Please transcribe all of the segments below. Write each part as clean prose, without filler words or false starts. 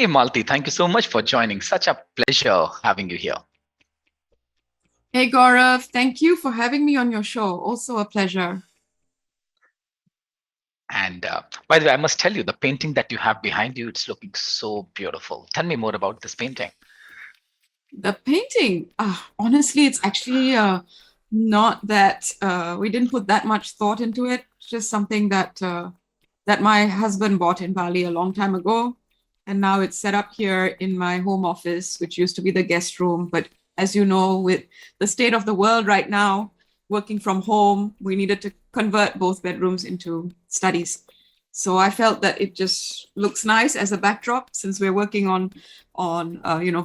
Hey, Malti, thank you so much for joining. Such a pleasure having you here. Hey Gaurav, thank you for having me on your show. Also a pleasure. And by the way, I must tell you, the painting that you have behind you, it's looking so beautiful. Tell me more about this painting. The painting, honestly, it's actually not that we didn't put that much thought into it. It's just something that my husband bought in Bali a long time ago, and now it's set up here in my home office, which used to be the guest room. But as you know, with the state of the world right now, working from home, we needed to convert both bedrooms into studies. So I felt that it just looks nice as a backdrop since we're working on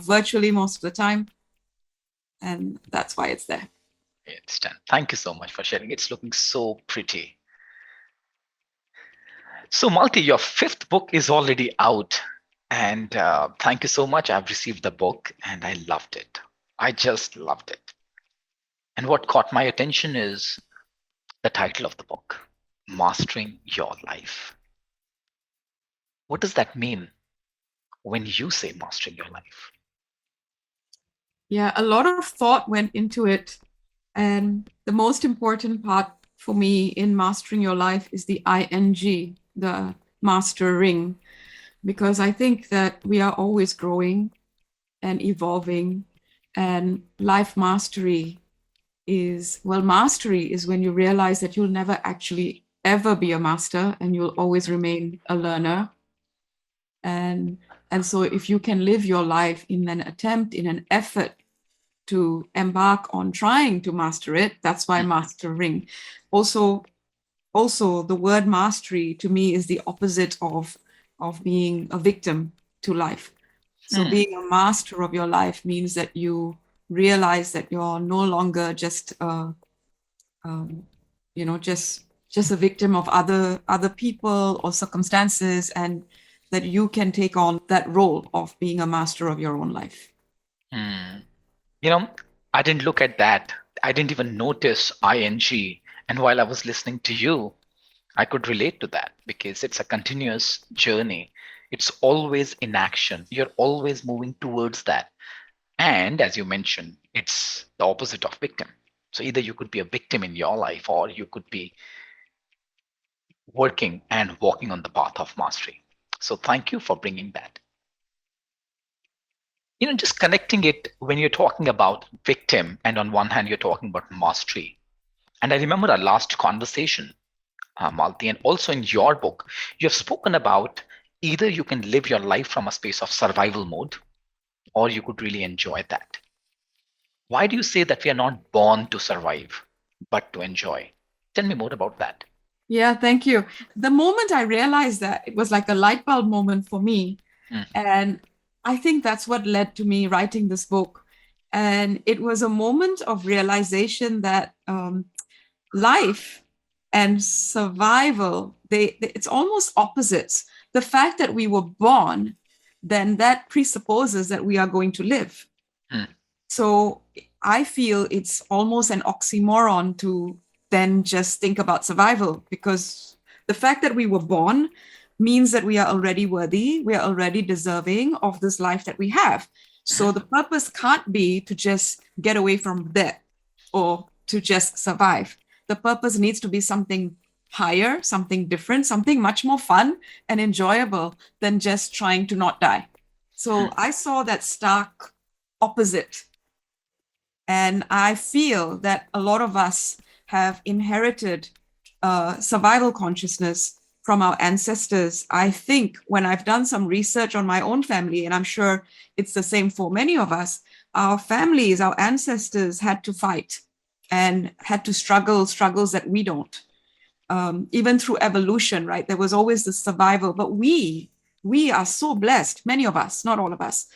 virtually most of the time, and that's why it's there. I understand. Thank you so much for sharing. It's looking so pretty. So, Malti, your fifth book is already out. And thank you so much. I've received the book and I loved it. I just loved it. And what caught my attention is the title of the book, Mastering Your Life. What does that mean when you say mastering your life? Yeah, a lot of thought went into it, and the most important part for me in mastering your life is the ing, the mastering, because I think that we are always growing and evolving, and life mastery is when you realize that you'll never actually ever be a master and you'll always remain a learner. And and so if you can live your life in an effort to embark on trying to master it, that's why mastering. Also, also the word mastery to me is the opposite of being a victim to life. So Hmm. being a master of your life means that you realize that you're no longer just um, just a victim of other people or circumstances, and that you can take on that role of being a master of your own life. Hmm. You know, I didn't look at that. I didn't even notice ing. And while I was listening to you, I could relate to that because it's a continuous journey. It's always in action. You're always moving towards that. And as you mentioned, it's the opposite of victim. So either you could be a victim in your life or you could be working and walking on the path of mastery. So thank you for bringing that. Just connecting it when you're talking about victim, and on one hand, you're talking about mastery. And I remember our last conversation, Malti, and also in your book, you have spoken about either you can live your life from a space of survival mode or you could really enjoy that. Why do you say that we are not born to survive, but to enjoy? Tell me more about that. Yeah, thank you. The moment I realized that, it was like a light bulb moment for me. Mm, And I think that's what led to me writing this book. And it was a moment of realization that life and survival, it's almost opposites. The fact that we were born, then that presupposes that we are going to live. mm, So I feel it's almost an oxymoron to then just think about survival, because the fact that we were born means that we are already worthy, we are already deserving of this life that we have. So the purpose can't be to just get away from death or to just survive. The purpose needs to be something higher, something different, something much more fun and enjoyable than just trying to not die. So mm, I saw that stark opposite. And I feel that a lot of us have inherited survival consciousness from our ancestors. I think when I've done some research on my own family, and I'm sure it's the same for many of us, our families, our ancestors had to fight and had to struggles that we don't. Even through evolution, right? There was always the survival, but we are so blessed, many of us, not all of us,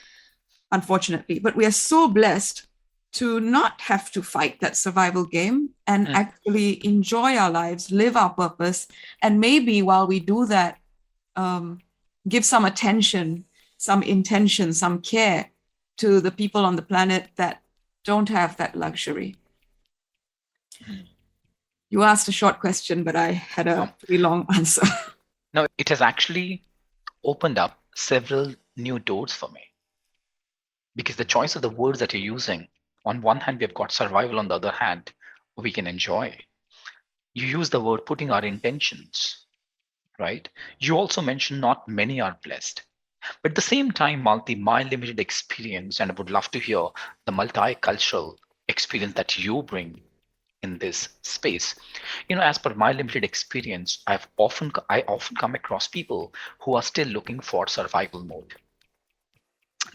unfortunately, but we are so blessed to not have to fight that survival game and mm. actually enjoy our lives, live our purpose, and maybe while we do that, um, give some attention, some intention, some care to the people on the planet that don't have that luxury. You asked a short question, but I had No, a pretty long answer. no, it has actually opened up several new doors for me, because the choice of the words that you're using, on one hand, we've got survival, on the other hand, we can enjoy. You use the word putting our intentions, right? You also mentioned not many are blessed. But at the same time, Malti, my limited experience, and I would love to hear the multicultural experience that you bring in this space. As per my limited experience, I often come across people who are still looking for survival mode.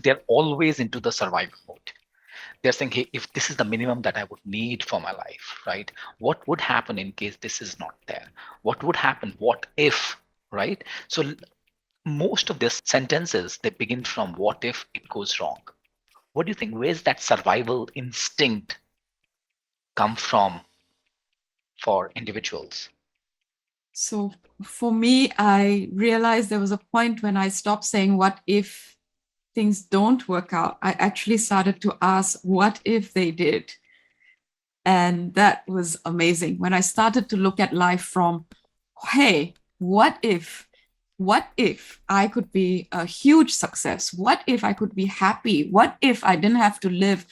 They're always into the survival mode. They're saying, hey, if this is the minimum that I would need for my life, right? What would happen in case this is not there? What would happen? What if, right? So most of their sentences, they begin from what if it goes wrong. What do you think? Where's that survival instinct come from for individuals? So for me, I realized there was a point when I stopped saying, what if things don't work out? I actually started to ask, what if they did? And that was amazing. When I started to look at life from, hey, what if I could be a huge success? What if I could be happy? What if I didn't have to live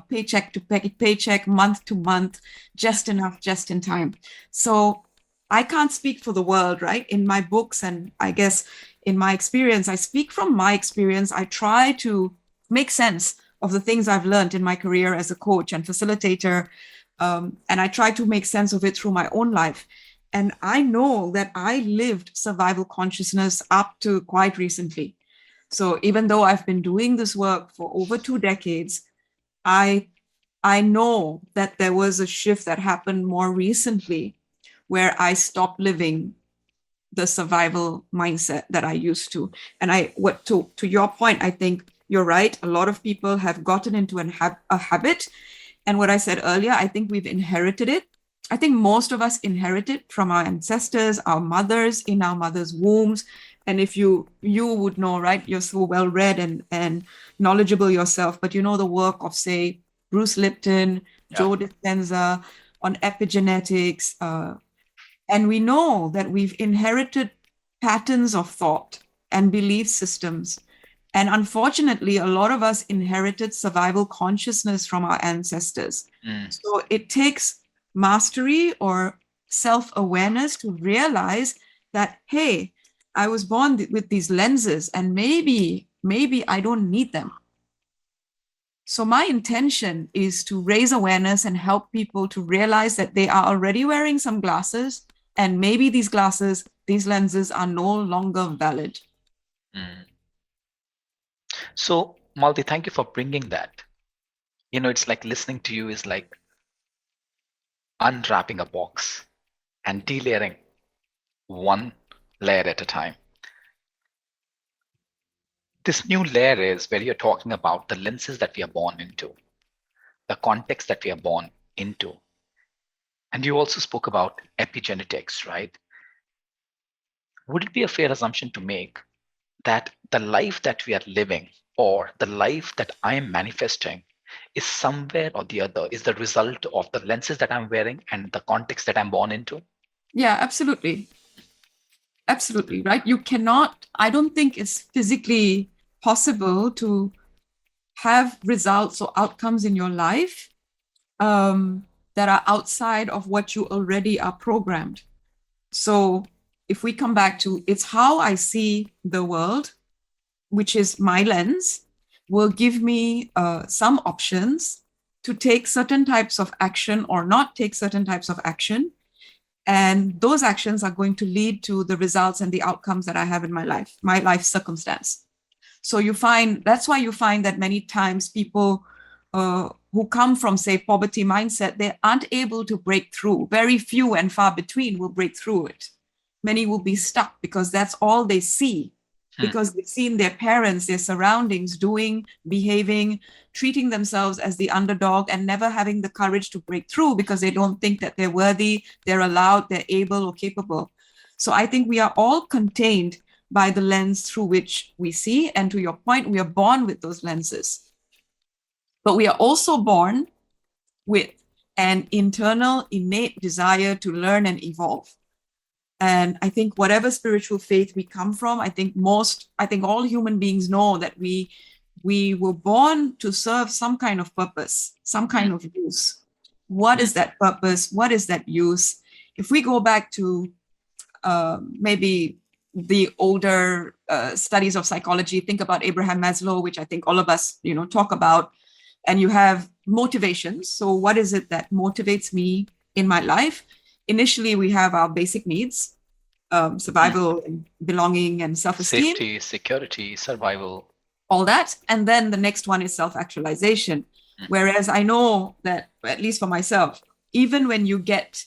paycheck to paycheck, month to month, just enough, just in time? So I can't speak for the world, right? In my books, and I guess in my experience, I speak from my experience. I try to make sense of the things I've learned in my career as a coach and facilitator. And I try to make sense of it through my own life. And I know that I lived survival consciousness up to quite recently. So even though I've been doing this work for over 2 decades, I know that there was a shift that happened more recently where I stopped living the survival mindset that I used to. And to your point, I think you're right. A lot of people have gotten into a habit. And what I said earlier, I think we've inherited it. I think most of us inherited from our ancestors, our mothers, in our mother's wombs. And if you would know, right, you're so well read and knowledgeable yourself, but you know the work of, say, Bruce Lipton, Yeah. Joe Dispenza on epigenetics. And we know that we've inherited patterns of thought and belief systems. And unfortunately, a lot of us inherited survival consciousness from our ancestors. So it takes mastery or self-awareness to realize that, hey, I was born with these lenses and maybe I don't need them. So my intention is to raise awareness and help people to realize that they are already wearing some glasses, and maybe these lenses are no longer valid. So, Malti, thank you for bringing that. It's like listening to you is like unwrapping a box and delayering one layer at a time. This new layer is where you're talking about the lenses that we are born into, the context that we are born into. And you also spoke about epigenetics, right? Would it be a fair assumption to make that the life that we are living, or the life that I am manifesting, is somewhere or the other is the result of the lenses that I'm wearing and the context that I'm born into? Yeah, absolutely. Absolutely, right? I don't think it's physically possible to have results or outcomes in your life that are outside of what you already are programmed. So if we come back to, it's how I see the world, which is my lens, will give me some options to take certain types of action or not take certain types of action. And those actions are going to lead to the results and the outcomes that I have in my life circumstance. So that's why you find that many times people who come from, say, poverty mindset, they aren't able to break through. Very few and far between will break through it. Many will be stuck because that's all they see, because they've seen their parents, their surroundings doing, behaving, treating themselves as the underdog and never having the courage to break through because they don't think that they're worthy, they're allowed, they're able or capable. So I think we are all contained by the lens through which we see. And to your point, we are born with those lenses. But we are also born with an internal innate desire to learn and evolve. And I think whatever spiritual faith we come from, I think all human beings know that we were born to serve some kind of purpose, some kind of use. What is that purpose? What is that use? If we go back to maybe the older studies of psychology, think about Abraham Maslow, which I think all of us, talk about, and you have motivations. So what is it that motivates me in my life? Initially, we have our basic needs, survival, and belonging, and self-esteem. Safety, security, survival. All that. And then the next one is self-actualization. Whereas I know that, at least for myself, even when you get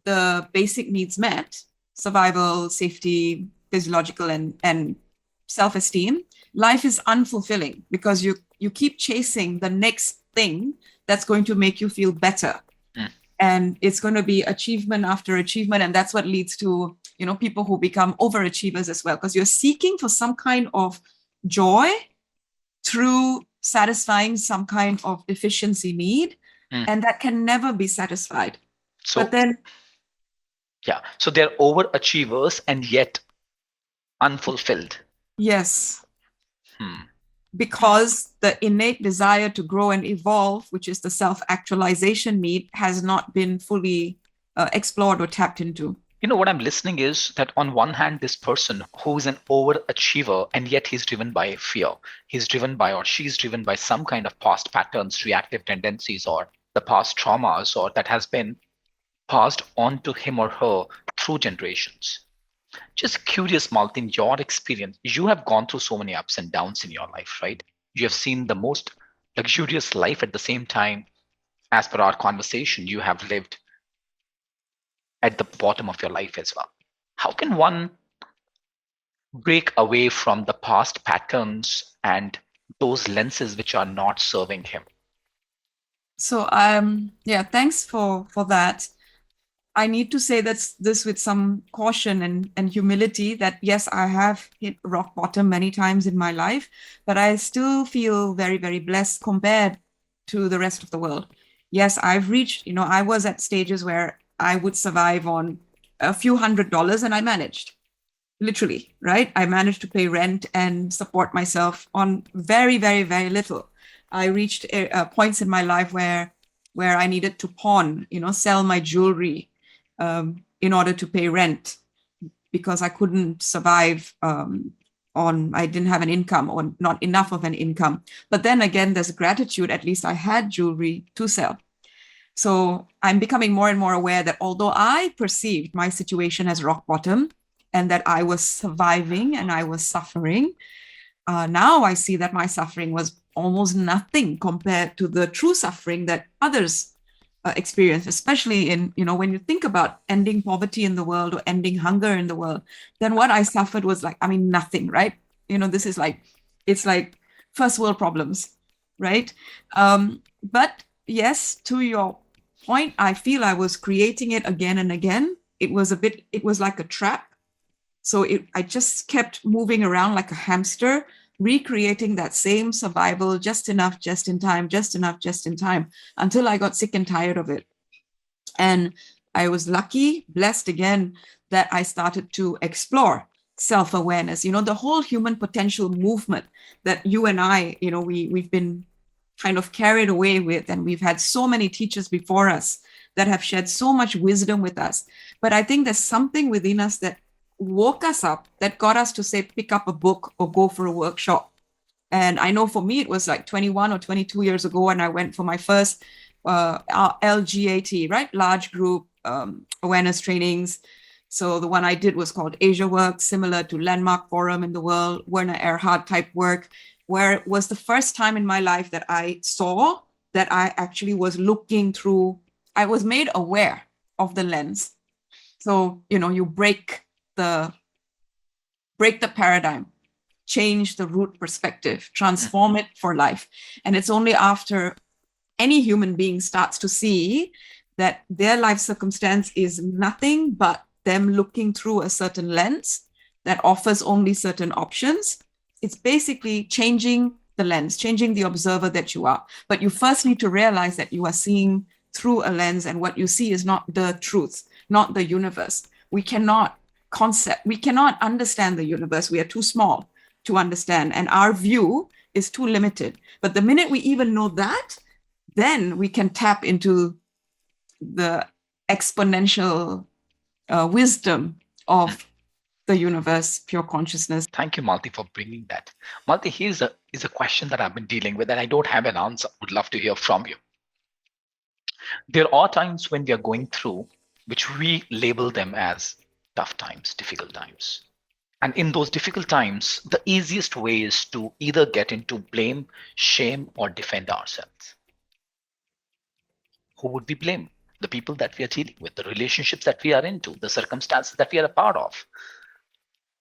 the basic needs met, survival, safety, physiological, and self-esteem, life is unfulfilling because you keep chasing the next thing that's going to make you feel better. And it's going to be achievement after achievement. And that's what leads to, people who become overachievers as well, because you're seeking for some kind of joy through satisfying some kind of deficiency need. And that can never be satisfied. So, but then, so they're overachievers and yet unfulfilled. Yes. Because the innate desire to grow and evolve, which is the self-actualization need, has not been fully explored or tapped into. What I'm listening is that on one hand, this person who is an overachiever and yet he's driven by fear, he's driven by, or she's driven by some kind of past patterns, reactive tendencies, or the past traumas, or that has been passed on to him or her through generations. Just curious, Malti, in your experience, you have gone through so many ups and downs in your life, right? You have seen the most luxurious life at the same time. As per our conversation, you have lived at the bottom of your life as well. How can one break away from the past patterns and those lenses which are not serving him? So, thanks for that. I need to say this with some caution and humility that, yes, I have hit rock bottom many times in my life, but I still feel very, very blessed compared to the rest of the world. Yes, I've reached, I was at stages where I would survive on a few $100s, and I managed, literally, right? I managed to pay rent and support myself on very, very, very little. I reached points in my life where I needed to pawn, sell my jewelry in order to pay rent because I couldn't survive I didn't have an income or not enough of an income. But then again, there's gratitude. At least I had jewelry to sell. So I'm becoming more and more aware that although I perceived my situation as rock bottom and that I was surviving and I was suffering, now I see that my suffering was almost nothing compared to the true suffering that others experience, especially in, when you think about ending poverty in the world or ending hunger in the world, then what I suffered was nothing, right? This is it's like first world problems, right? But yes, to your point, I feel I was creating it again and again. It was like a trap. So I just kept moving around like a hamster, recreating that same survival, just enough, just in time, just enough, just in time, until I got sick and tired of it. And I was lucky, blessed again, that I started to explore self-awareness, the whole human potential movement that you and I, we've been kind of carried away with. And we've had so many teachers before us that have shared so much wisdom with us. But I think there's something within us that woke us up, that got us to say, pick up a book or go for a workshop. And I know for me, it was like 21 or 22 years ago, and I went for my first LGAT, right? Large group awareness trainings. So the one I did was called Asia Work, similar to Landmark Forum in the world, Werner Erhard type work, where it was the first time in my life that I saw that I actually was looking through, I was made aware of the lens. So, you break the paradigm, change the root perspective, transform it for life. And it's only after any human being starts to see that their life circumstance is nothing but them looking through a certain lens that offers only certain options. It's basically changing the lens, changing the observer that you are. But you first need to realize that you are seeing through a lens, and what you see is not the truth, not the universe. We cannot concept. We cannot understand the universe. We are too small to understand, and our view is too limited. But the minute we even know that, then we can tap into the exponential wisdom of the universe, pure consciousness. Thank you, Malti, for bringing that. Malti, here's a question that I've been dealing with, and I don't have an answer. Would love to hear from you. There are times when we are going through, which we label them as tough times, difficult times. And in those difficult times, the easiest way is to either get into blame, shame, or defend ourselves. Who would we blame? The people that we are dealing with, the relationships that we are into, the circumstances that we are a part of.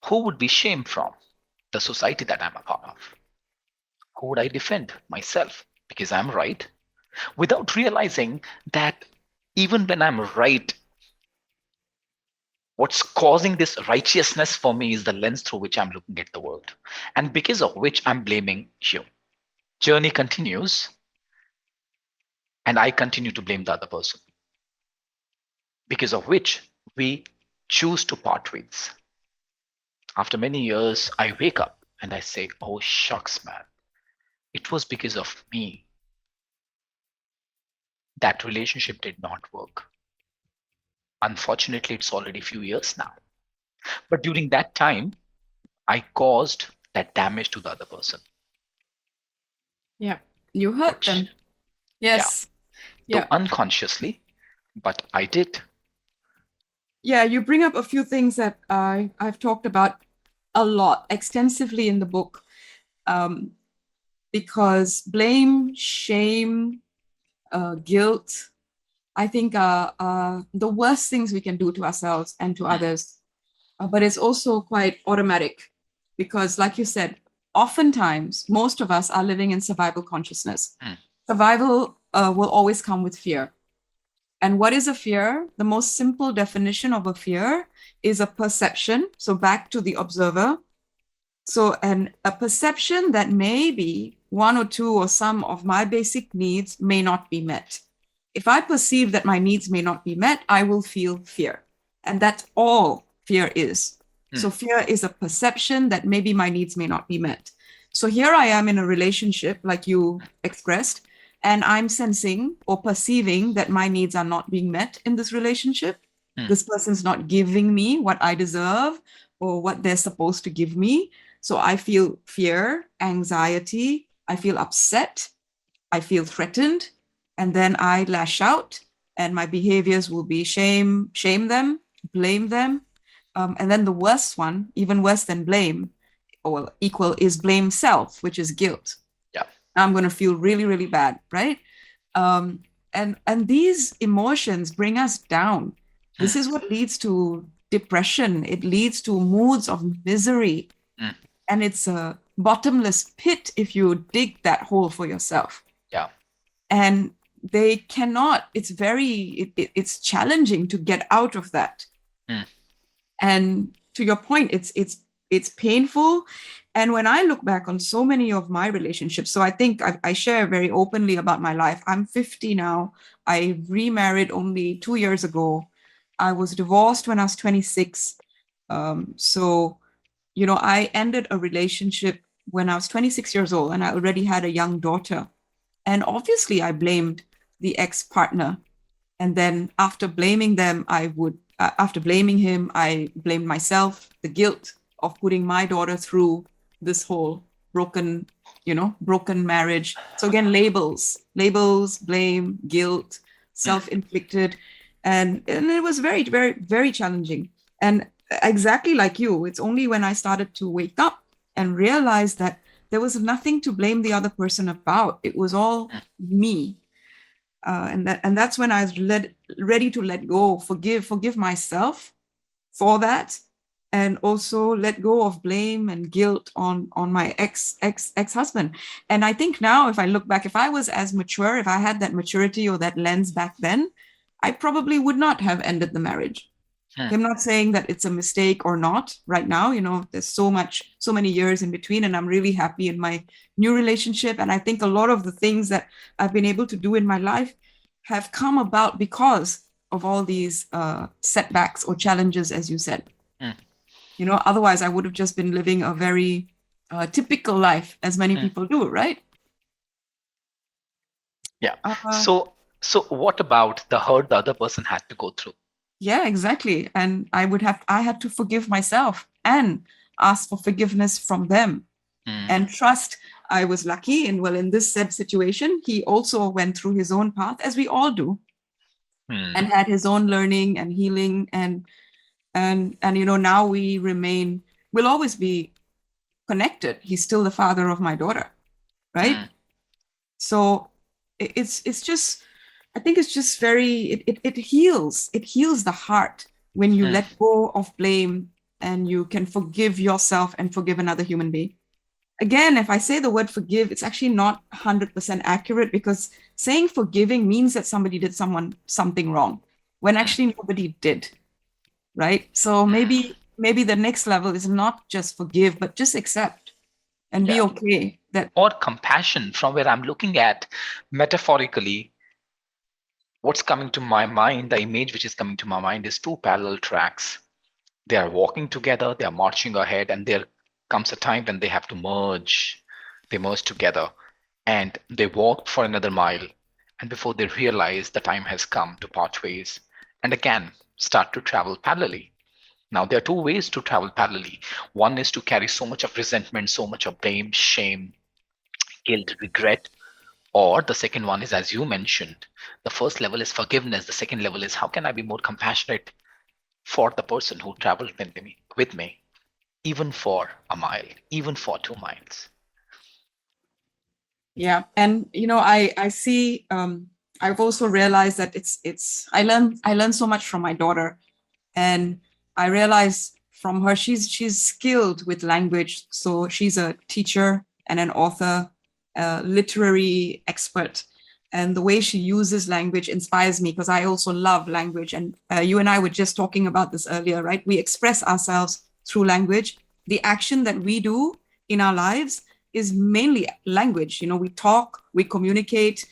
Who would be shamed from? The society that I'm a part of. Who would I defend? Myself, because I'm right, without realizing that even when I'm right, what's causing this righteousness for me is the lens through which I'm looking at the world, and because of which I'm blaming you. Journey continues, and I continue to blame the other person, because of which we choose to part ways. After many years, I wake up and I say, oh, shucks, man. It was because of me. That relationship did not work. Unfortunately, it's already a few years now. But during that time, I caused that damage to the other person. Yeah, you hurt them. Yes. Yeah. So unconsciously, but I did. Yeah, you bring up a few things that I've talked about a lot, extensively in the book, because blame, shame, guilt, I think are the worst things we can do to ourselves and to others. But it's also quite automatic because, like you said, oftentimes, most of us are living in survival consciousness. Survival will always come with fear. And what is a fear? The most simple definition of a fear is a perception. So back to the observer. So a perception that maybe one or two or some of my basic needs may not be met. If I perceive that my needs may not be met, I will feel fear. And that's all fear is. So fear is a perception that maybe my needs may not be met. So here I am in a relationship, like you expressed, and I'm sensing or perceiving that my needs are not being met in this relationship. This person's not giving me what I deserve or what they're supposed to give me. So I feel fear, anxiety, I feel upset, I feel threatened, and then I lash out, and my behaviors will be shame them, blame them. And then the worst one, even worse than blame, or equal, is blame self, which is guilt. Yeah. I'm going to feel really, really bad, right? And these emotions bring us down. This is what leads to depression. It leads to moods of misery. And it's a bottomless pit if you dig that hole for yourself. Yeah. And they cannot, it's challenging to get out of that. And to your point, it's painful. And when I look back on so many of my relationships, so I think I share very openly about my life. I'm 50 now. I remarried only 2 years ago. I was divorced when I was 26. So, I ended a relationship when I was 26 years old, and I already had a young daughter. And obviously, I blamed the ex-partner. And then after blaming them, after blaming him, I blamed myself, the guilt of putting my daughter through this whole broken marriage. So again, labels, blame, guilt, self-inflicted. And it was very, very, very challenging. And exactly like you, it's only when I started to wake up and realize that there was nothing to blame the other person about. It was all me. And that's when I was ready to let go, forgive myself for that, and also let go of blame and guilt on my ex-husband. And I think now, if I look back, if I was as mature, if I had that maturity or that lens back then, I probably would not have ended the marriage. I'm not saying that it's a mistake or not right now. There's so many years in between, and I'm really happy in my new relationship. And I think a lot of the things that I've been able to do in my life have come about because of all these setbacks or challenges, as you said. Mm. Otherwise I would have just been living a very typical life, as many people do, right? Yeah. Uh, So what about the hurt the other person had to go through? yeah, exactly. And I had to forgive myself and ask for forgiveness from them Mm. and trust. I was lucky, and well, in this said situation, he also went through his own path, as we all do, and Mm. had his own learning and healing, and now we'll always be connected. He's still the father of my daughter, right? Mm. So it's just, I think it's just it heals the heart when you Mm. let go of blame and you can forgive yourself and forgive another human being. Again, if I say the word forgive, it's actually not 100% accurate, because saying forgiving means that somebody did something wrong when Mm. actually nobody did, right? So Mm. maybe the next level is not just forgive, but just accept and be Yeah. okay that, Or compassion, from where I'm looking at metaphorically, what's coming to my mind, the image which is coming to my mind is two parallel tracks. They are walking together, they are marching ahead, and there comes a time when they have to merge. They merge together and they walk for another mile. And before they realize the time has come to part ways and again start to travel parallelly. Now, there are two ways to travel parallelly. One is to carry so much of resentment, so much of blame, shame, guilt, regret. Or the second one is, as you mentioned, the first level is forgiveness. The second level is how can I be more compassionate for the person who traveled with me, even for a mile, even for 2 miles. yeah. And I see, I've also realized that it's I learn so much from my daughter. And I realize from her, she's skilled with language. So she's a teacher and an author, a literary expert. And the way she uses language inspires me, because I also love language. And you and I were just talking about this earlier, right? We express ourselves through language. The action that we do in our lives is mainly language. We talk, we communicate,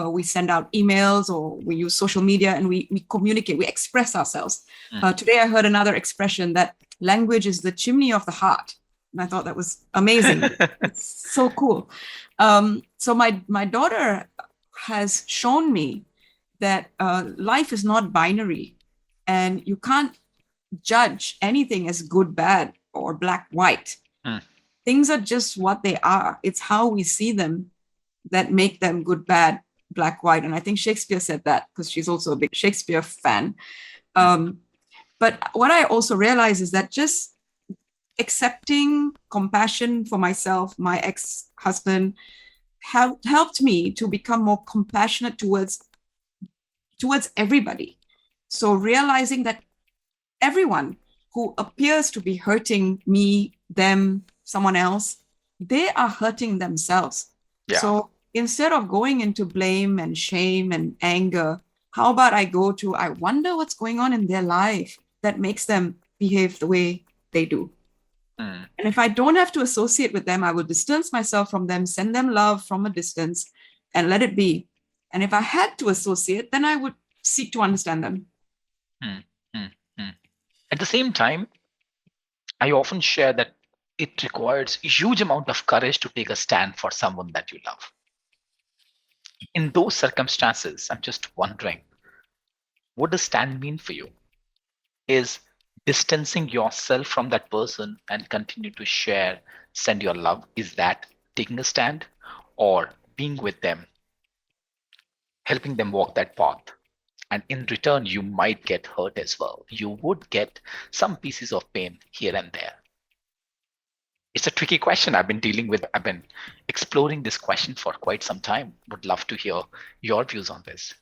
we send out emails, or we use social media, and we communicate, we express ourselves. Mm. Today, I heard another expression that language is the chimney of the heart. And I thought that was amazing. It's so cool. So my daughter has shown me that life is not binary, and you can't judge anything as good, bad, or black, white. Mm. Things are just what they are. It's how we see them that make them good, bad, black, white. And I think Shakespeare said that, because she's also a big Shakespeare fan. Mm. But what I also realize is that just accepting compassion for myself, my ex-husband, helped me to become more compassionate towards everybody. So realizing that everyone who appears to be hurting me, them, someone else, they are hurting themselves. Yeah. So instead of going into blame and shame and anger, how about I wonder what's going on in their life that makes them behave the way they do. Mm. And if I don't have to associate with them, I will distance myself from them, send them love from a distance, and let it be. And if I had to associate, then I would seek to understand them. Mm. Mm. Mm. At the same time, I often share that it requires a huge amount of courage to take a stand for someone that you love. In those circumstances, I'm just wondering, what does stand mean for you? Is distancing yourself from that person and continue to share, send your love, is that taking a stand? Or being with them, helping them walk that path? And in return, you might get hurt as well. You would get some pieces of pain here and there. It's a tricky question I've been dealing with. I've been exploring this question for quite some time. Would love to hear your views on this.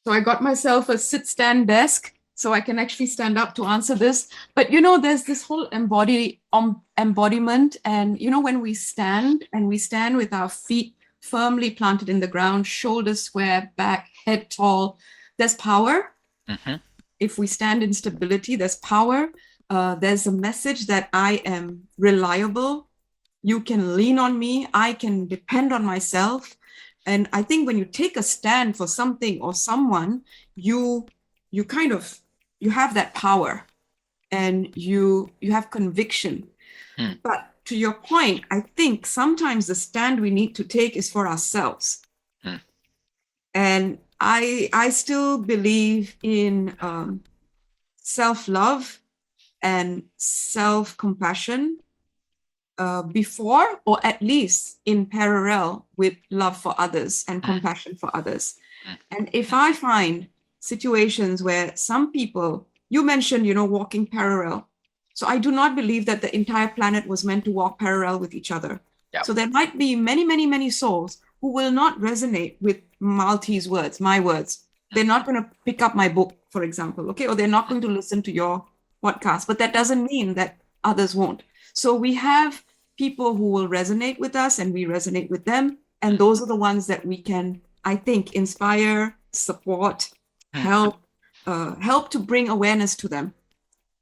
So I got myself a sit stand desk so I can actually stand up to answer this. But there's this whole embodiment. And when we stand with our feet firmly planted in the ground, shoulders square, back, head tall, there's power. Mm-hmm. If we stand in stability, there's power. There's a message that I am reliable. You can lean on me. I can depend on myself. And I think when you take a stand for something or someone, you have that power. and you have conviction. mm, But to your point, I think sometimes the stand we need to take is for ourselves. mm, And I still believe in self-love and self-compassion before, or at least in parallel with love for others and mm, compassion for others. mm, And if I find situations where some people, you mentioned, walking parallel. So I do not believe that the entire planet was meant to walk parallel with each other. yeah. So there might be many, many, many souls who will not resonate with Malti's words, my words. Mm, They're not going to pick up my book, for example, okay? Or they're not going to listen to your podcast. But that doesn't mean that others won't. So we have people who will resonate with us and we resonate with them. And those are the ones that we can, I think, inspire, support, mm, help to bring awareness to them.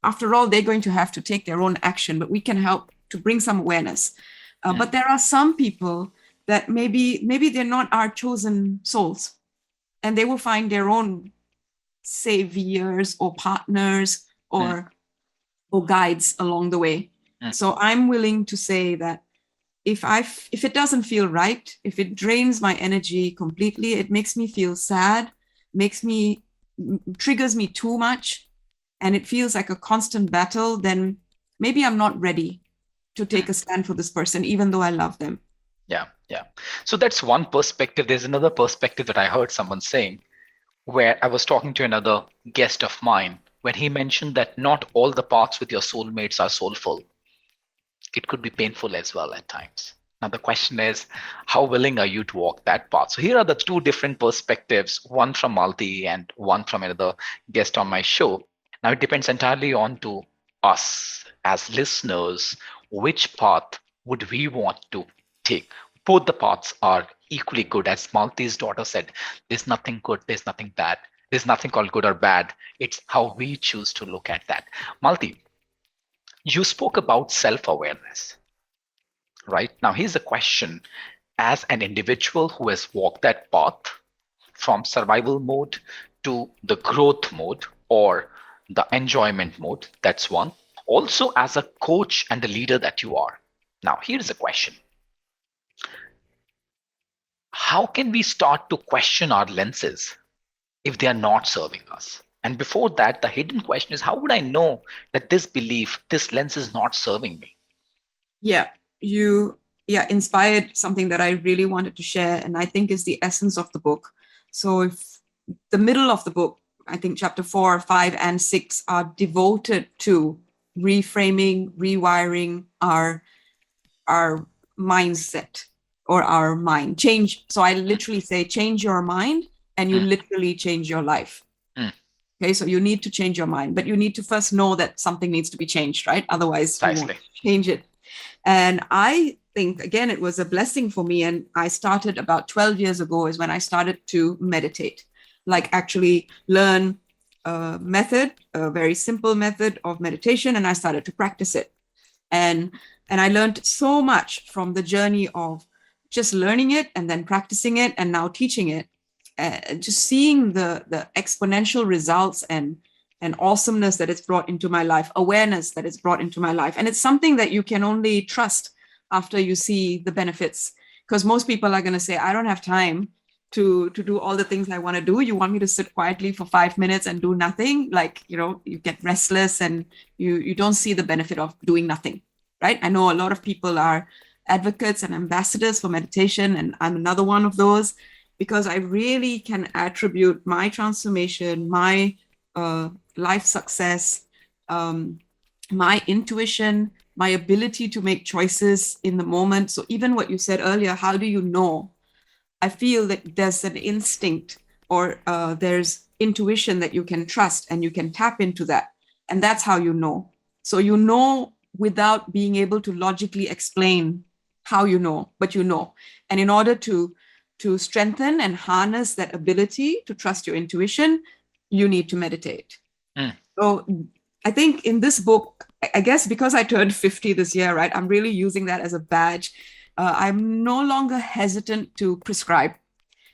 After all, they're going to have to take their own action, but we can help to bring some awareness. mm, But there are some people that maybe they're not our chosen souls, and they will find their own saviors or partners mm, or guides along the way. mm, So I'm willing to say that if it doesn't feel right, if it drains my energy completely, it makes me feel sad, triggers me too much, and it feels like a constant battle, then maybe I'm not ready to take mm. a stand for this person, even though I love them. Yeah, yeah. So that's one perspective. There's another perspective that I heard someone saying, where I was talking to another guest of mine when he mentioned that not all the paths with your soulmates are soulful. It could be painful as well at times. Now, the question is, how willing are you to walk that path? So, here are the two different perspectives, one from Malti and one from another guest on my show. Now, it depends entirely on to us as listeners, which path would we want to take? Both the paths are equally good. As Malti's daughter said, there's nothing good, there's nothing bad. There's nothing called good or bad. It's how we choose to look at that. Malti, you spoke about self awareness, right? Now, here's a question. As an individual who has walked that path from survival mode to the growth mode or the enjoyment mode, that's one. Also, as a coach and the leader that you are. Now, here's a question. How can we start to question our lenses if they are not serving us? And before that, the hidden question is, how would I know that this belief, this lens is not serving me? Yeah, you inspired something that I really wanted to share, and I think is the essence of the book. So if the middle of the book, I think chapter 4, 5, and 6 are devoted to reframing, rewiring our mindset or our mind. Change. So I literally say, change your mind, and you Mm, literally change your life. mm, Okay, so you need to change your mind, but you need to first know that something needs to be changed, right? Otherwise, you won't precisely. change it. And I think, again, it was a blessing for me. And I started about 12 years ago, is when I started to meditate, like actually learn a method, a very simple method of meditation. And I started to practice it. And I learned so much from the journey of just learning it and then practicing it and now teaching it. Just seeing the exponential results and awesomeness that it's brought into my life, awareness that it's brought into my life. And it's something that you can only trust after you see the benefits. Because most people are going to say, I don't have time to do all the things I want to do. You want me to sit quietly for 5 minutes and do nothing? Like, you get restless and you don't see the benefit of doing nothing, right? I know a lot of people are advocates and ambassadors for meditation, and I'm another one of those, because I really can attribute my transformation, my life success, my intuition, my ability to make choices in the moment. So even what you said earlier, how do you know? I feel that there's an instinct or there's intuition that you can trust and you can tap into that. And that's how you know. So you know without being able to logically explain how you know, but you know. And in order to strengthen and harness that ability to trust your intuition, you need to meditate. Mm, So I think in this book, I guess because I turned 50 this year, right, I'm really using that as a badge. I'm no longer hesitant to prescribe.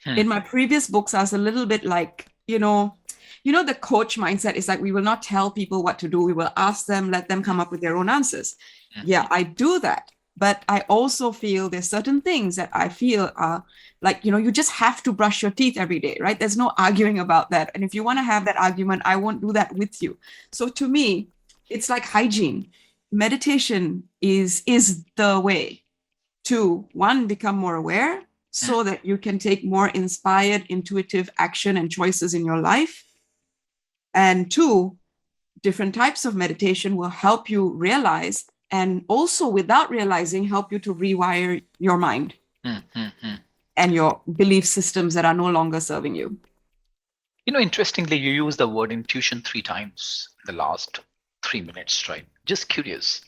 mm, In my previous books, I was a little bit like, the coach mindset is like, we will not tell people what to do. We will ask them, let them come up with their own answers. Yeah, I do that. But I also feel there's certain things that I feel are like, you just have to brush your teeth every day, right? There's no arguing about that. And if you want to have that argument, I won't do that with you. So to me, it's like hygiene. Meditation is the way to, one, become more aware so that you can take more inspired, intuitive action and choices in your life. And two, different types of meditation will help you realize, and also without realizing, help you to rewire your mind and your belief systems that are no longer serving you. Interestingly, you use the word intuition 3 times in the last 3 minutes, right? Just curious,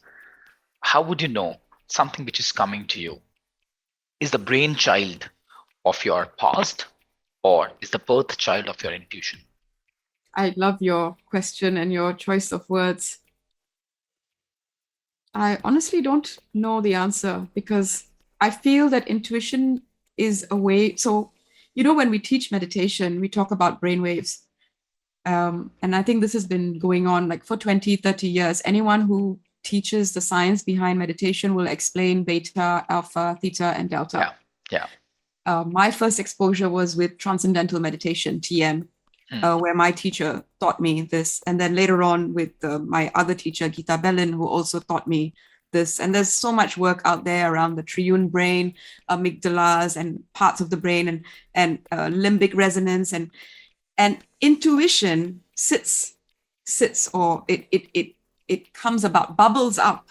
how would you know something which is coming to you is the brainchild of your past or is the birth child of your intuition? I love your question and your choice of words. I honestly don't know the answer because I feel that intuition is a way. So, when we teach meditation, we talk about brainwaves. And I think this has been going on like for 20, 30 years. Anyone who teaches the science behind meditation will explain beta, alpha, theta, and delta. Yeah. My first exposure was with transcendental meditation, TM, where my teacher taught me this. And then later on with my other teacher, Gita Bellin, who also taught me this. And there's so much work out there around the triune brain, amygdalas and parts of the brain and limbic resonance. And intuition sits or it comes about, bubbles up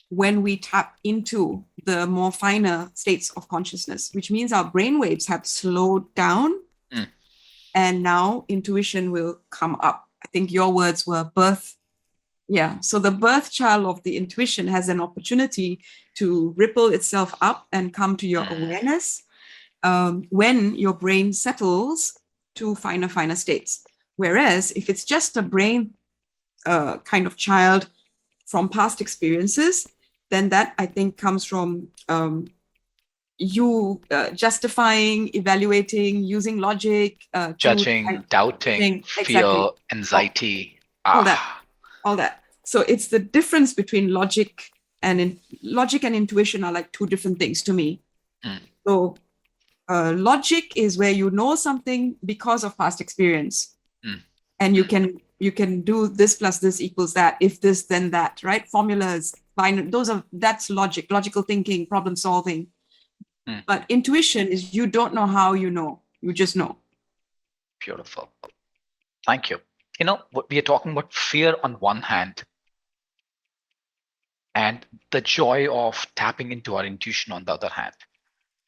when we tap into the more finer states of consciousness, which means our brainwaves have slowed down. And now intuition will come up. I think your words were birth. Yeah. So the birth child of the intuition has an opportunity to ripple itself up and come to your awareness when your brain settles to finer states. Whereas if it's just a brain kind of child from past experiences, then that I think comes from you justifying, evaluating, using logic, judging, doubting, fear, exactly. anxiety, all that. So it's the difference between logic and intuition are like two different things to me. So logic is where you know something because of past experience, and you can do this plus this equals that, if this then that, right? Formulas, that's logical thinking, problem solving. But intuition is you don't know how you know, you just know. Beautiful. Thank you. We are talking about fear on one hand and the joy of tapping into our intuition on the other hand.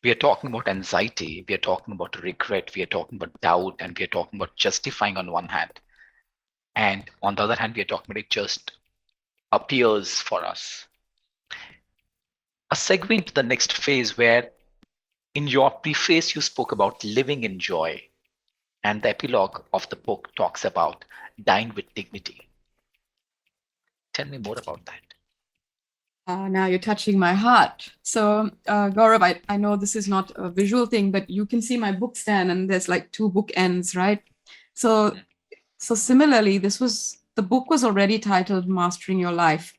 We are talking about anxiety, we are talking about regret, we are talking about doubt, and we are talking about justifying on one hand. And on the other hand, we are talking about it just appears for us. A segue into the next phase where in your preface, you spoke about living in joy, and the epilogue of the book talks about dying with dignity. Tell me more about that. Now you're touching my heart. So, Gaurav, I know this is not a visual thing, but you can see my book stand and there's like 2 bookends, right? So similarly, the book was already titled Mastering Your Life.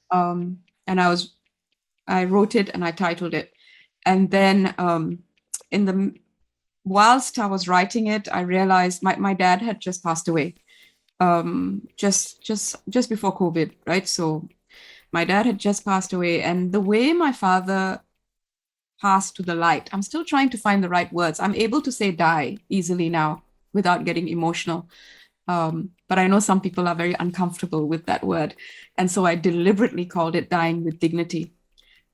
And I wrote it and I titled it. And then whilst I was writing it, I realized my dad had just passed away, just before COVID, right? So my dad had just passed away, and the way my father passed to the light, I'm still trying to find the right words. I'm able to say die easily now without getting emotional. But I know some people are very uncomfortable with that word. And so I deliberately called it dying with dignity.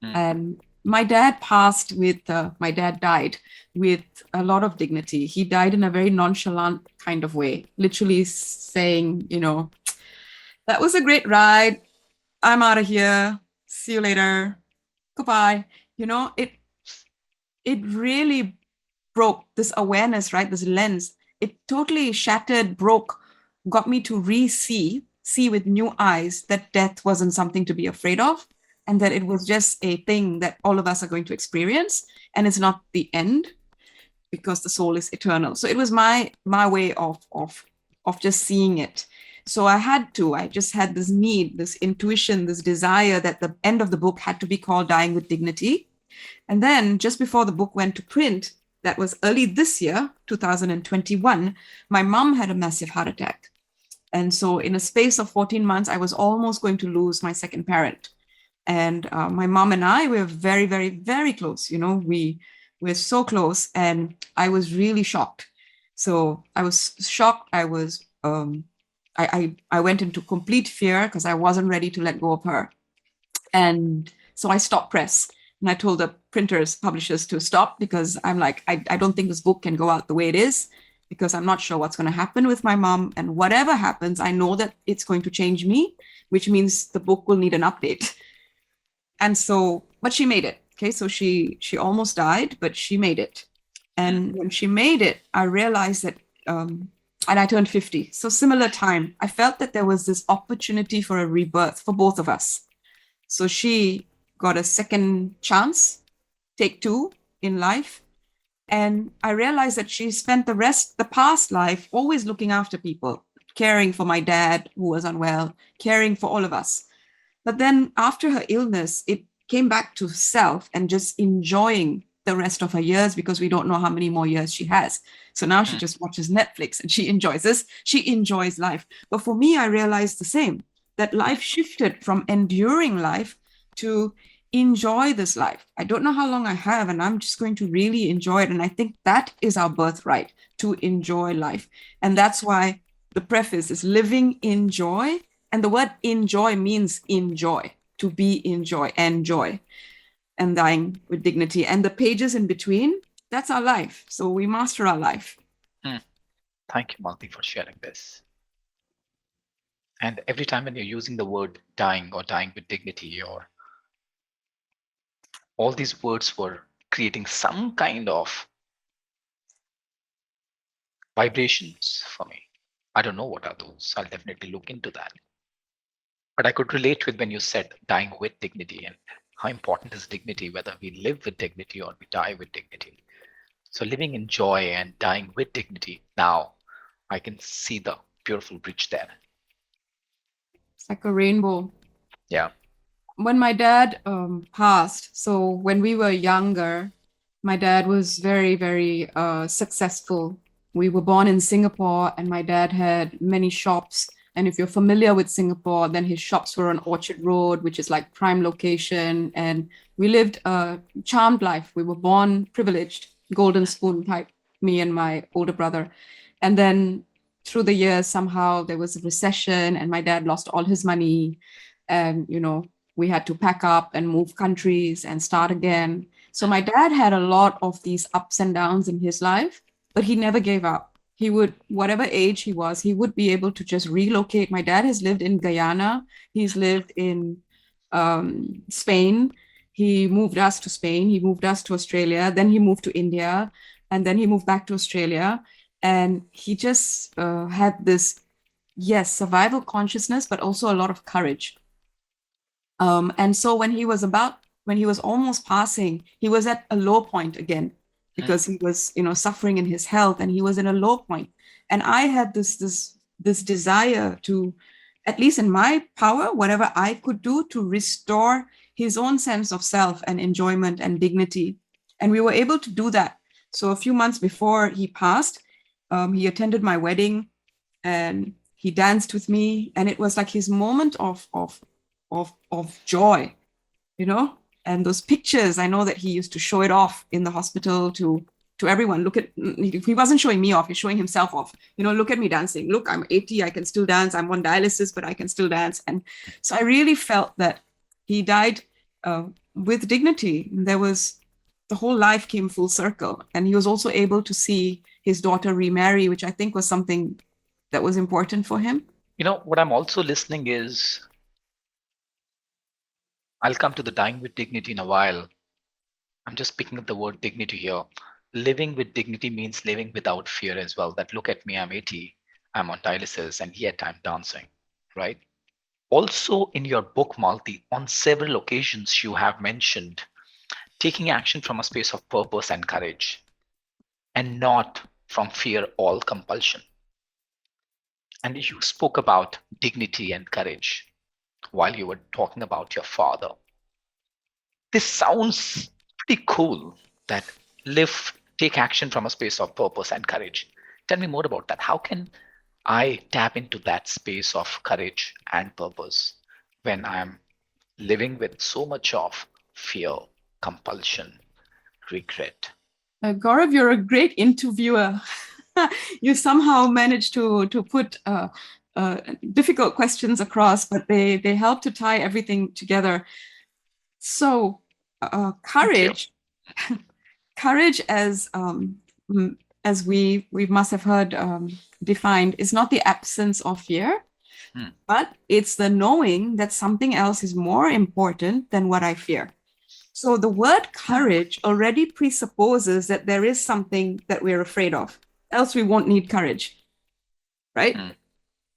And my dad died with a lot of dignity. He died in a very nonchalant kind of way, literally saying, that was a great ride. I'm out of here. See you later. Goodbye. It really broke this awareness, right? This lens. It totally shattered, broke, got me to see with new eyes that death wasn't something to be afraid of, and that it was just a thing that all of us are going to experience, and it's not the end because the soul is eternal. So it was my way of of just seeing it. So I just had this need, this intuition, this desire that the end of the book had to be called Dying with Dignity. And then just before the book went to print, that was early this year, 2021, my mom had a massive heart attack. And so in a space of 14 months, I was almost going to lose my second parent. And my mom and I were very, very, very close. We're so close. And I was really shocked. So I was shocked. I went into complete fear because I wasn't ready to let go of her. And so I stopped press. And I told the printers, publishers to stop because I'm like, I don't think this book can go out the way it is because I'm not sure what's going to happen with my mom. And whatever happens, I know that it's going to change me, which means the book will need an update. And so, but she made it. Okay. So she almost died, but she made it. And when she made it, I realized that, and I turned 50. So similar time, I felt that there was this opportunity for a rebirth for both of us. So she got a second chance, take two in life. And I realized that she spent the past life, always looking after people, caring for my dad who was unwell, caring for all of us. But then after her illness, it came back to self and just enjoying the rest of her years because we don't know how many more years she has. So now she just watches Netflix and she enjoys this. She enjoys life. But for me, I realized the same, that life shifted from enduring life to enjoy this life. I don't know how long I have, and I'm just going to really enjoy it. And I think that is our birthright, to enjoy life. And that's why the preface is living in joy. And the word enjoy means enjoy, to be in joy and joy, and dying with dignity. And the pages in between, that's our life. So we master our life. Thank you, Malti, for sharing this. And every time when you're using the word dying or dying with dignity, or all these words were creating some kind of vibrations for me. I don't know what are those. I'll definitely look into that. But I could relate with when you said dying with dignity and how important is dignity, whether we live with dignity or we die with dignity. So living in joy and dying with dignity. Now I can see the beautiful bridge there. It's like a rainbow. Yeah. When my dad passed, so when we were younger, my dad was very, very successful. We were born in Singapore, and my dad had many shops. And if you're familiar with Singapore, then his shops were on Orchard Road, which is like prime location. And we lived a charmed life. We were born privileged, golden spoon type, me and my older brother. And then through the years, somehow there was a recession, and my dad lost all his money. And, we had to pack up and move countries and start again. So my dad had a lot of these ups and downs in his life, but he never gave up. He would, whatever age he was, he would be able to just relocate. My dad has lived in Guyana. He's lived in Spain. He moved us to Spain. He moved us to Australia. Then he moved to India. And then he moved back to Australia. And he just had this, yes, survival consciousness, but also a lot of courage. And so when he was almost passing, he was at a low point again because he was, suffering in his health, and he was in a low point. And I had this desire to, at least in my power, whatever I could do to restore his own sense of self and enjoyment and dignity. And we were able to do that. So a few months before he passed, he attended my wedding and he danced with me. And it was like his moment of joy, and those pictures, I know that he used to show it off in the hospital to everyone. Look at, he wasn't showing me off, he's showing himself off. Look at me dancing. Look, I'm 80, I can still dance. I'm on dialysis, but I can still dance. And so I really felt that he died with dignity. The whole life came full circle. And he was also able to see his daughter remarry, which I think was something that was important for him. What I'm also listening is, I'll come to the dying with dignity in a while. I'm just picking up the word dignity here. Living with dignity means living without fear as well. That look at me, I'm 80, I'm on dialysis, and yet I'm dancing, right? Also in your book, Malti, on several occasions you have mentioned taking action from a space of purpose and courage, and not from fear or compulsion. And you spoke about dignity and courage while you were talking about your father. This sounds pretty cool that take action from a space of purpose and courage. Tell me more about that. How can I tap into that space of courage and purpose when I'm living with so much of fear, compulsion, regret? Gaurav, you're a great interviewer. You somehow managed to put difficult questions across, but they help to tie everything together. So, Thank you. courage, as we must have heard defined, is not the absence of fear, but it's the knowing that something else is more important than what I fear. So the word courage already presupposes that there is something that we're afraid of, else we won't need courage, right?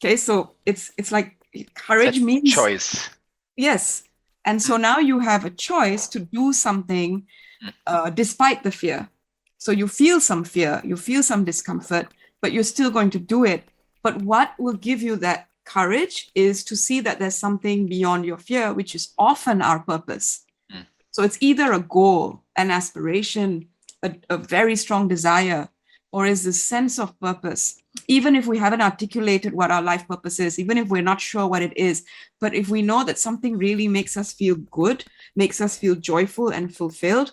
Okay, so it's like courage means choice. Yes. And so now you have a choice to do something despite the fear. So you feel some fear, you feel some discomfort, but you're still going to do it. But what will give you that courage is to see that there's something beyond your fear, which is often our purpose. So it's either a goal, an aspiration, a very strong desire, or is this sense of purpose. Even if we haven't articulated what our life purpose is, even if we're not sure what it is, but if we know that something really makes us feel good, makes us feel joyful and fulfilled,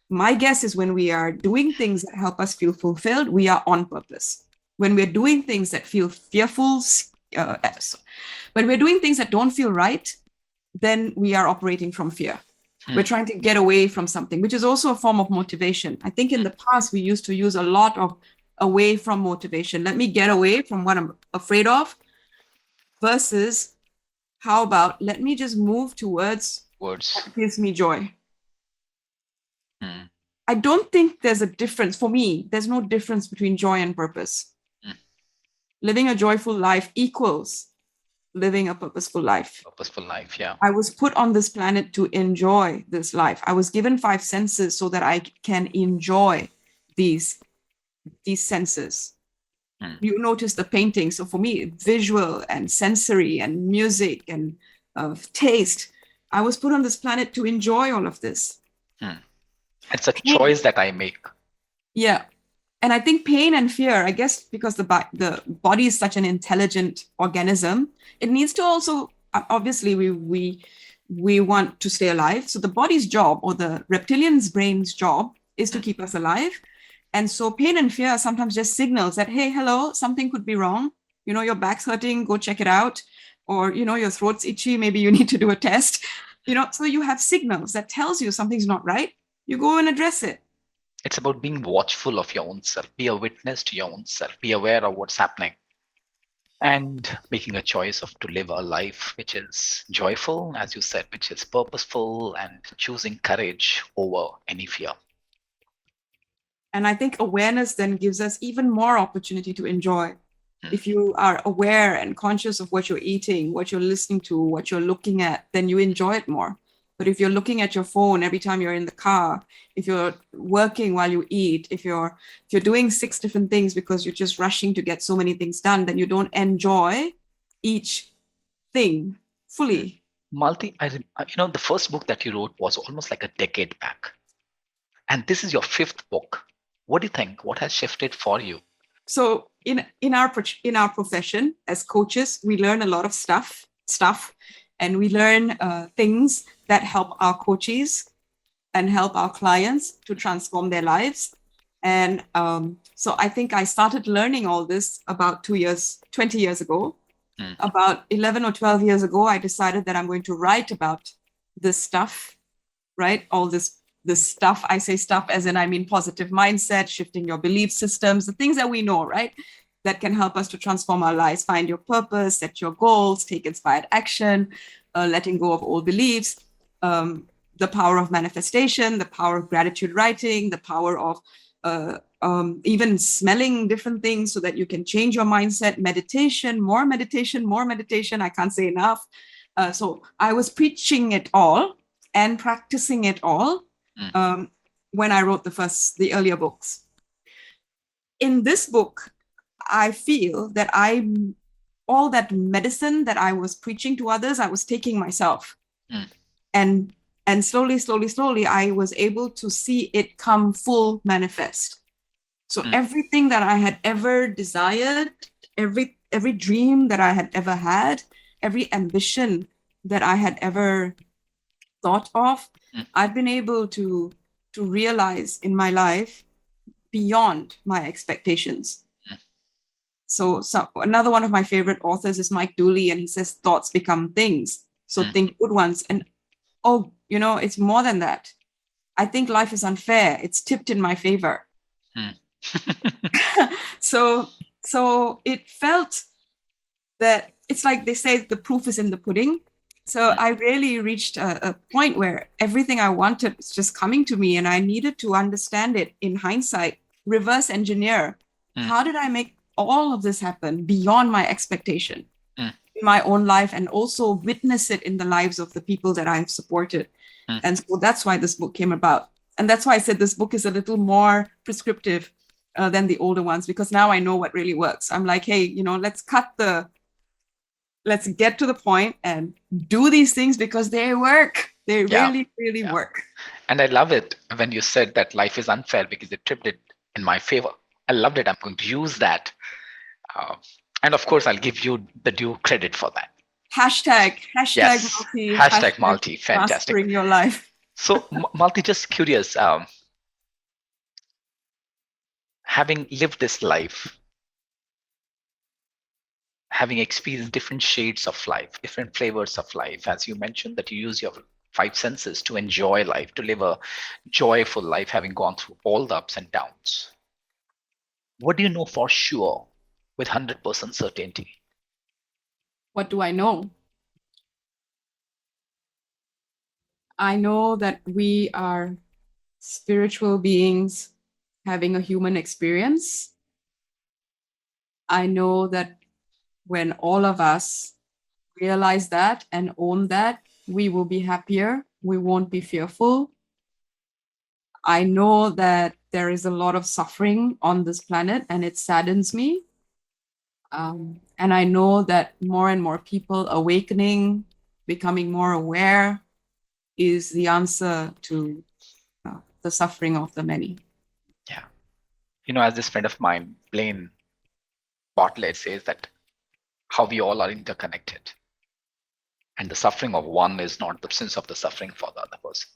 my guess is when we are doing things that help us feel fulfilled, we are on purpose. When we're doing things that feel fearful, when we're doing things that don't feel right, then we are operating from fear. We're trying to get away from something, which is also a form of motivation. I think in the past, we used to use a lot of away from motivation. Let me get away from what I'm afraid of versus how about let me just move towards what gives me joy. I don't think there's a difference. For me, there's no difference between joy and purpose. Living a joyful life equals living a purposeful life. Purposeful life, yeah. I was put on this planet to enjoy this life. I was given 5 senses so that I can enjoy these senses. You notice the painting. So for me, visual and sensory and music and taste. I was put on this planet to enjoy all of this. It's a choice that I make. Yeah. And I think pain and fear, I guess, because the body is such an intelligent organism, it needs to also, obviously, we want to stay alive. So the body's job, or the reptilian's brain's job, is to keep us alive. And so pain and fear are sometimes just signals that, hey, hello, something could be wrong. You know, your back's hurting, go check it out. Or, you know, your throat's itchy, maybe you need to do a test. You know, so you have signals that tells you something's not right. You go and address it. It's about being watchful of your own self, be a witness to your own self, be aware of what's happening, and making a choice to live a life which is joyful, as you said, which is purposeful, and choosing courage over any fear. And I think awareness then gives us even more opportunity to enjoy. If you are aware and conscious of what you're eating, what you're listening to, what you're looking at, then you enjoy it more. But if you're looking at your phone every time you're in the car, if you're working while you eat, if you're doing 6 different things because you're just rushing to get so many things done, then you don't enjoy each thing fully. Malti, the first book that you wrote was almost like a decade back. And this is your 5th book. What do you think? What has shifted for you? So in our profession as coaches, we learn a lot of stuff, and we learn things that help our coaches and help our clients to transform their lives. And so I think I started learning all this about 20 years ago. About 11 or 12 years ago, I decided that I'm going to write about this stuff, right? All this stuff. I say stuff as in I mean positive mindset, shifting your belief systems, the things that we know, right? That can help us to transform our lives, find your purpose, set your goals, take inspired action, letting go of old beliefs, the power of manifestation, the power of gratitude writing, the power of even smelling different things so that you can change your mindset, meditation, more meditation, more meditation. I can't say enough. So I was preaching it all and practicing it all when I wrote the earlier books. In this book, I feel that I all that medicine that I was preaching to others, I was taking myself. And slowly, I was able to see it come full manifest. So everything that I had ever desired, every dream that I had ever had, every ambition that I had ever thought of, I've been able to realize in my life beyond my expectations. So another one of my favorite authors is Mike Dooley, and he says thoughts become things. So think good ones. And it's more than that. I think life is unfair. It's tipped in my favor. So it felt that it's like they say the proof is in the pudding. So I really reached a point where everything I wanted was just coming to me, and I needed to understand it in hindsight, reverse engineer. How did I make all of this happen beyond my expectation in my own life, and also witness it in the lives of the people that I've supported? And so that's why this book came about. And that's why I said this book is a little more prescriptive than the older ones, because now I know what really works. I'm like, hey, let's get to the point and do these things because they work. They really work. And I love it when you said that life is unfair because it tipped it in my favor. I loved it. I'm going to use that. And of course, I'll give you the due credit for that. Hashtag Malti. Hashtag Malti. Fantastic. Mastering your life. So, Malti, just curious, having lived this life, having experienced different shades of life, different flavors of life, as you mentioned, that you use your 5 senses to enjoy life, to live a joyful life, having gone through all the ups and downs. What do you know for sure with 100% certainty? What do I know? I know that we are spiritual beings having a human experience. I know that when all of us realize that and own that, we will be happier. We won't be fearful. I know that there is a lot of suffering on this planet, and it saddens me. And I know that more and more people awakening, becoming more aware, is the answer to the suffering of the many. Yeah. As this friend of mine, Blaine Bartlett, says that how we all are interconnected. And the suffering of one is not the absence of the suffering for the other person.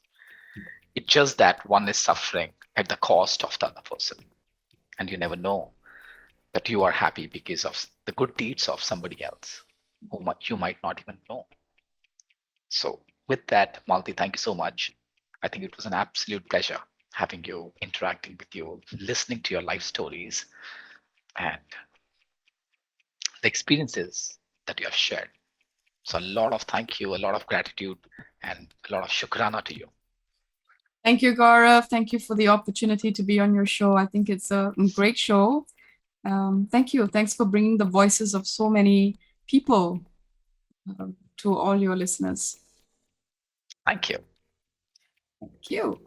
It's just that one is suffering at the cost of the other person. And you never know that you are happy because of the good deeds of somebody else who you might not even know. So with that, Malti, thank you so much. I think it was an absolute pleasure having you, interacting with you, listening to your life stories and the experiences that you have shared. So a lot of thank you, a lot of gratitude, and a lot of shukrana to you. Thank you, Gaurav. Thank you for the opportunity to be on your show. I think it's a great show. Thank you. Thanks for bringing the voices of so many people to all your listeners. Thank you. Thank you.